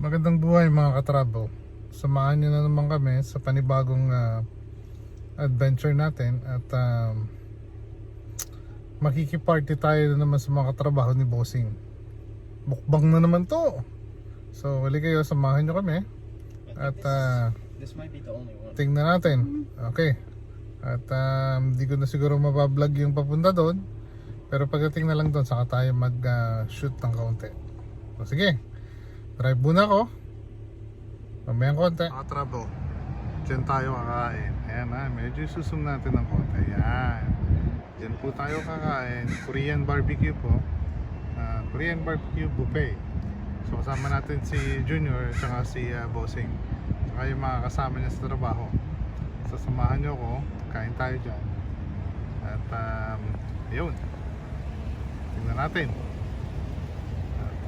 Magandang buhay mga katravel. Samahan nyo na naman kami sa panibagong adventure natin. At makikiparty tayo na naman sa mga katrabaho ni Bossing. Mukbang na naman to. So huli kayo, samahan nyo kami. At this might be the only one. tingnan natin. Okay. At hindi ko na siguro mabablog yung papunta doon. Pero pagdating na lang doon, saka tayo mag-shoot ng kaunti. So sige, drive muna ako. Mamayang konti. Mga trouble, dyan tayo kakain. Ayan na, medyo susum natin ng konti. Ayan, dyan po tayo kakain. Korean barbecue po. Korean barbecue buffet. So kasama natin si Junior at saka si Bossing. Saka yung mga kasama niya sa trabaho. Sasamahan nyo ako, kain tayo dyan. At yun, tingnan natin. At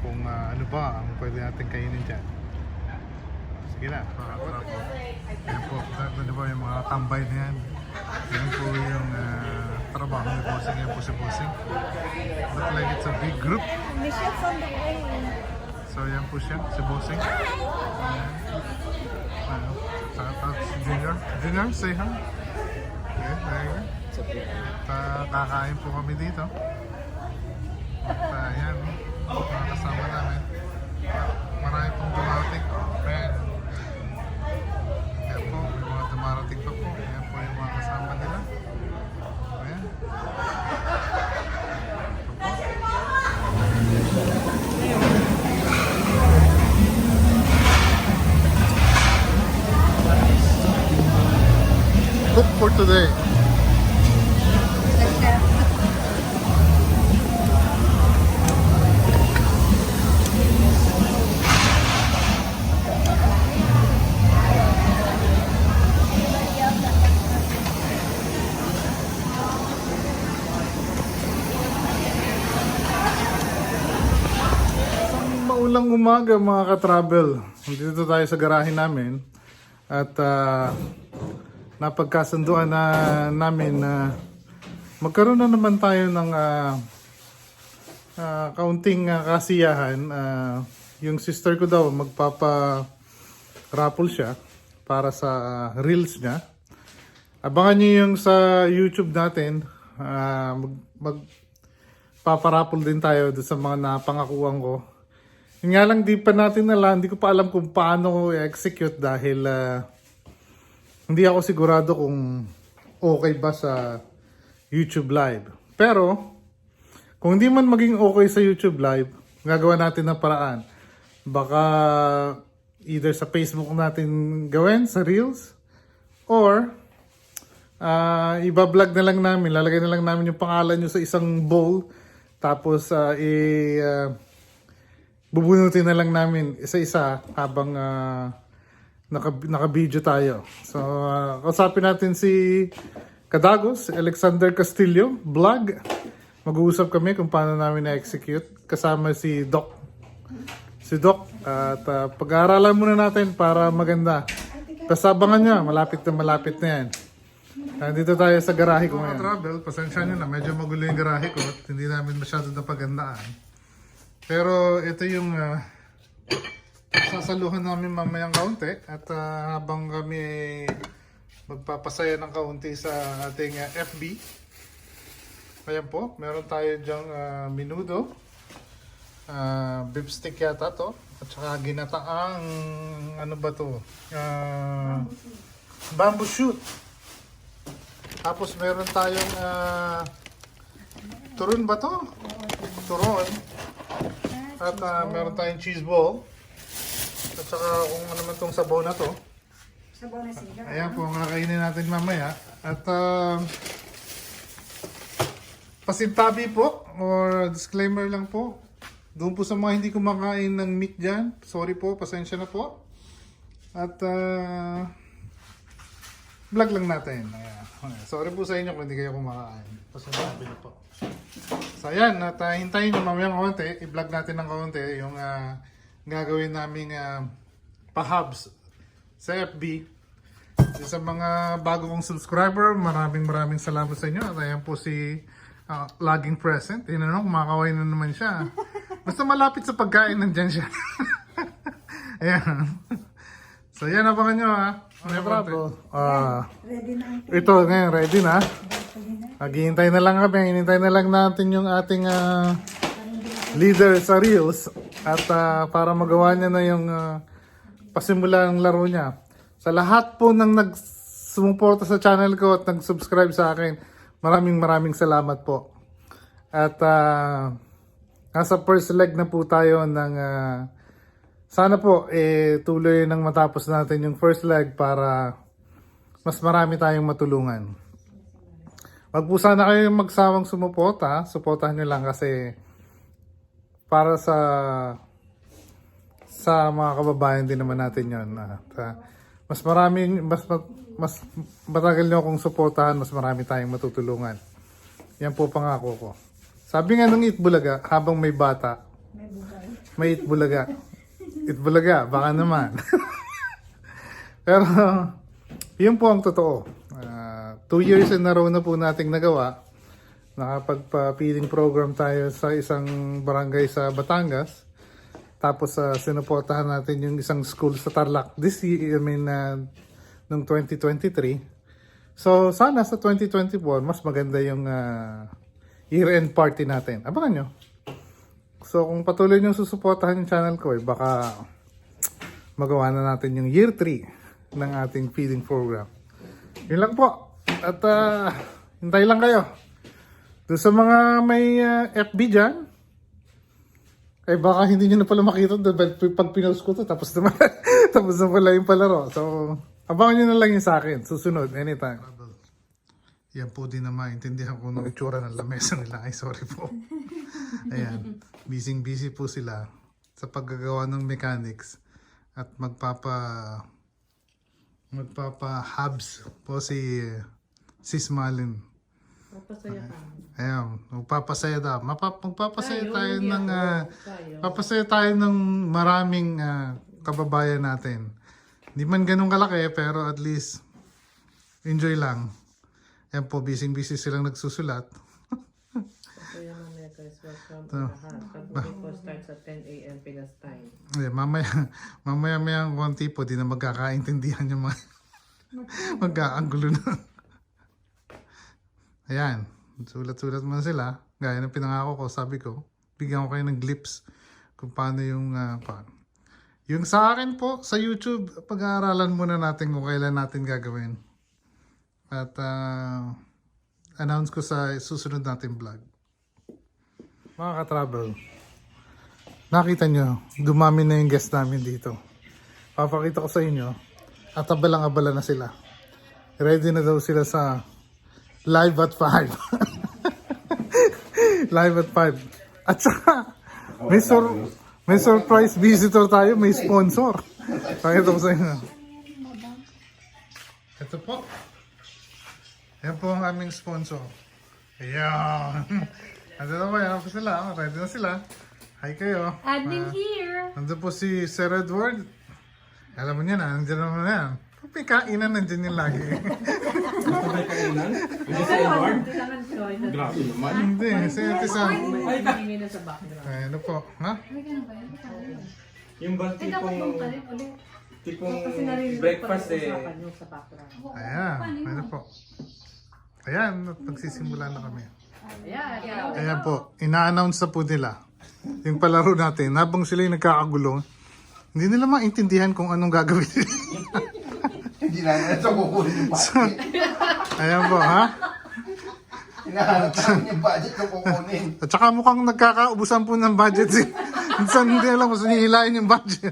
kung ano ba ang pwede natin kainin dyan. Sige na, mga katrapo. Yan po, ano ba yung mga tambay na yan. Yan po yung trabaho ni Bossing. Yan po si Bossing. Look like it's a big group. Michelle's on the way. So yan po siya, si Bossing. Shout si Junior. Junior, say hi. Okay, there you go. At kakain po kami dito. At yan, mga kasama namin. Marami pong dumarating. Ayan. Yan po, may mga dumarating pa po. Yan po yung mga kasama nila. Ayan. Cook for today. Maulang umaga mga ka-travel. Dito tayo sa garahe namin. At napagkasunduan na namin na magkaroon na naman tayo ng kaunting kasiyahan. Yung sister ko daw magpapa-raffle siya para sa reels niya. Abangan niyo yung sa YouTube natin. Magpapa-raffle din tayo sa mga napangakuan ko. Yung nga lang di ko pa alam kung paano ko i-execute dahil hindi ako sigurado kung okay ba sa YouTube Live. Pero kung hindi man maging okay sa YouTube Live, gagawa natin ng paraan. Baka either sa Facebook natin gawin, sa Reels, or iba-vlog na lang namin, lalagay na lang namin yung pangalan nyo sa isang bowl, tapos bubunutin na lang namin isa-isa habang naka-video tayo. So, kausapin natin si Kadagos, Alexander Castillo, vlog. Mag-uusap kami kung paano namin na-execute. Kasama si Doc. At pag-aaralan muna natin para maganda. Pasabangan nyo, malapit na yan. Dito tayo sa garahe ko ngayon. Travel, pasensya nyo na, medyo magulo yung garahe ko at hindi namin masyado napagandaan. Pero ito yung sasaluhan namin mamayang kaunti at habang kami magpapasaya ng kaunti sa ating FB. Ayan po, meron tayo dyang menudo, beef stick yata to, at saka ginataang ano ba to, bamboo shoot. Tapos meron tayong turon ba to? Turon. At meron tayong cheese ball. At saka kung ano naman tong sabaw na to. Sabaw na sila. Ayan po, ang kakainin natin mamaya. At pasintabi po, or disclaimer lang po. Doon po sa mga hindi kumakain ng meat dyan, sorry po, pasensya na po. At vlog lang natin. Ayan. Sorry po sa inyo kung hindi kayo kumakain. Pasintabi na po. So ayan, at hintayin nyo mamayang konti, i-vlog natin ng konti yung gagawin naming pa-hubs sa FB. Sa mga bago kong subscriber, maraming salamat sa inyo. At ayan po si laging present. Kumakawain na naman siya. Basta malapit sa pagkain, nandyan siya. Ayan. So yan, abangan nyo ha. May problem. Ready na ang Ito ngayon, ready na. Maghihintay na lang kami. Hinintay na lang natin yung ating leader sa Reels. At para magawa niya na yung pasimula ng laro niya. Sa lahat po ng nagsumuporta sa channel ko at nag-subscribe sa akin, maraming salamat po. At nasa first leg na po tayo ng sana po tuloy nang matapos natin yung first leg para mas marami tayong matulungan. Wag po sana kayo magsawang sumuporta. Suportahan nyo lang kasi para sa mga kababayan din naman natin yon. At mas matagal nyo akong suportahan, mas marami tayong matutulungan. Yan po pangako ko. Sabi nga ng Itbulaga, habang may bata, may Itbulaga. Itbulaga, baka naman. Pero, yun po ang totoo. 2 years in a row na po nating nagawa. Nakapagpa-feeding program tayo sa isang barangay sa Batangas. Tapos, sinuportahan natin yung isang school sa Tarlac. This year, noong 2023. So, sana sa 2024, mas maganda yung year-end party natin. Abangan nyo. So, kung patuloy nyo susuportahan yung channel ko, baka magawa na natin yung year 3 ng ating feeding program. Yun lang po. At hintay lang kayo. Doon sa mga may FB dyan, baka hindi nyo na pala makita doon pag pinost ko to, tapos na pala yung palaro. So, abangan nyo na lang yung sa akin. Susunod, anytime. Yan po din na maintindihan ko ng itsura ng lamesa nila. Ay, sorry po. Ayan. Busy po sila sa paggagawa ng mechanics. At magpapa-hubs po si Sis Malin. Papasaya ka. Ayan. Magpapasaya tayo. Papasaya tayo ng maraming kababayan natin. Hindi man ganun kalaki, pero at least enjoy lang. Ayan po, busy silang nagsusulat. Papasaya mamaya guys, welcome to lahat. Pag-uwi ko starts at 10 a.m. Pinas time. Ayan, mamaya konti po, di na magkakaintindihan yung mga magkakagulo na. Ayan, sulat-sulat man sila. Gaya ng pinangako ko, sabi ko, bigyan ko kayo ng glimpse kung paano yung paano. Yung sa akin po, sa YouTube, pag-aaralan muna natin kung kailan natin gagawin. At announce ko sa susunod natin vlog. Mga ka-travel, nakita nyo, dumami na yung guest namin dito. Papakita ko sa inyo, at abalang-abala na sila. Ready na daw sila sa live at 5. Live at 5. At saka, may surprise visitor tayo, may sponsor. Pakita ko sa inyo. Ito po. Yan po ang aming sponsor. Ayan. Nandito na yan po sila. Ready na sila. Hi kayo. Admin here. Nandito po si Sir Edward. Alam mo niya na, nandiyan naman na yan. Kung may kainan, nandiyan yung lagi. May kainan? Hindi sa Edward? Grabe naman. Hindi, si Ate Sam. Hindi na sa background. Ano po, ha? Yung ba tipong breakfast Sa background. Ayan, ano po. Ayan, magsisimula na kami. Ayan. Ayan po, ina-announce na po nila yung palaro natin. Habang sila yung nagkakagulo, hindi nila maintindihan kung anong gagawin nila. Hindi na ito kukunin yung budget. Ayan po, ha? Hinahanap namin yung budget na kukunin. At saka mukhang nagkakaubusan po ng budget. Minsan hindi alam kung saan hihilain yung budget.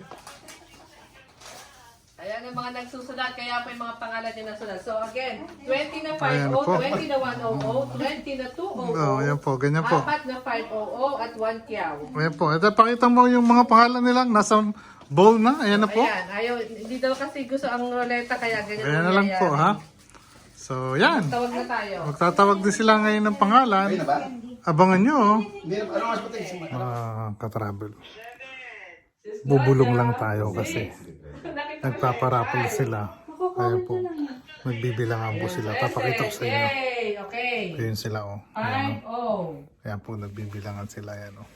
Ayan ang mga nagsusulat, kaya pa yung mga pangalan niya nasulat. So again, 20 na Ayan 500, po. 20 na 100, 20 na 200, Oh, ayan po, ganyan po. 4 na 500 at 1 kiyaw. Ayan po, ito pakita mo yung mga pangalan nilang nasa bowl na. Ayan na po. Ayan, ayaw, hindi daw kasi gusto ang ruleta, kaya ganyan. Ayan na lang po, ha? So, yan. Tawag na tayo. Magtatawag din sila ngayon ng pangalan. Ayun na ba? Abangan nyo, oh. Hindi na, ano mas patay? Ka-travel. Bubulong lang tayo kasi nagpaparapol sila. Kaya po, magbibilangan po sila. Papakita ko sa inyo. Okay. Ayun sila, oh. Ayan, 5-0. oh. Ayan po, nagbibilangan sila. Ayan, oh.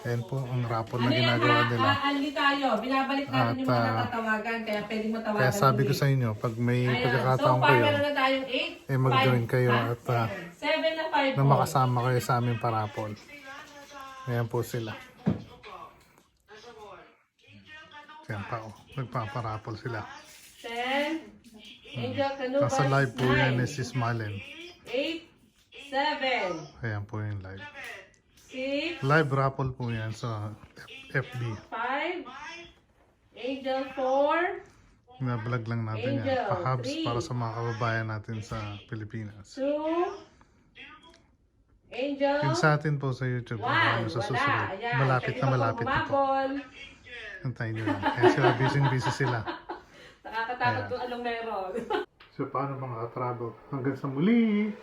Ayan po ang rapon na ginagawa nila. Ali tayo. Binabalik natin At, yung mga natatawagan. Kaya pwedeng matawagan. Kaya sabi ko ulit. sa inyo, pag may Ayan. pagkakataon So far, kayo, meron na tayong 8. eh mag-join kayo at 7 na 5 na makasama kayo sa aming parapol. Ayan po sila. Ayan pa oh, nagpaparapol sila. 10. Angel Canubas. Nasa live po yan 9, ni Sis Malen. 8. 7. Ayan po yung live. 6. Live raffle po yan sa FB. 5. Angel 4. Na-vlog lang natin yan. Angel, Pa-hubs 3. para sa mga kababayan natin sa Pilipinas. 2. Angel. Yung sa atin po sa YouTube. 1. Ano sa susunod. Ayan. Malapit na Kanina malapit po na po. humabol. Antayin nyo lang. Kaya sila busy sila. Nakakatakot Ayan. kung anong meron. So paano mga ka-travel? Hanggang sa muli!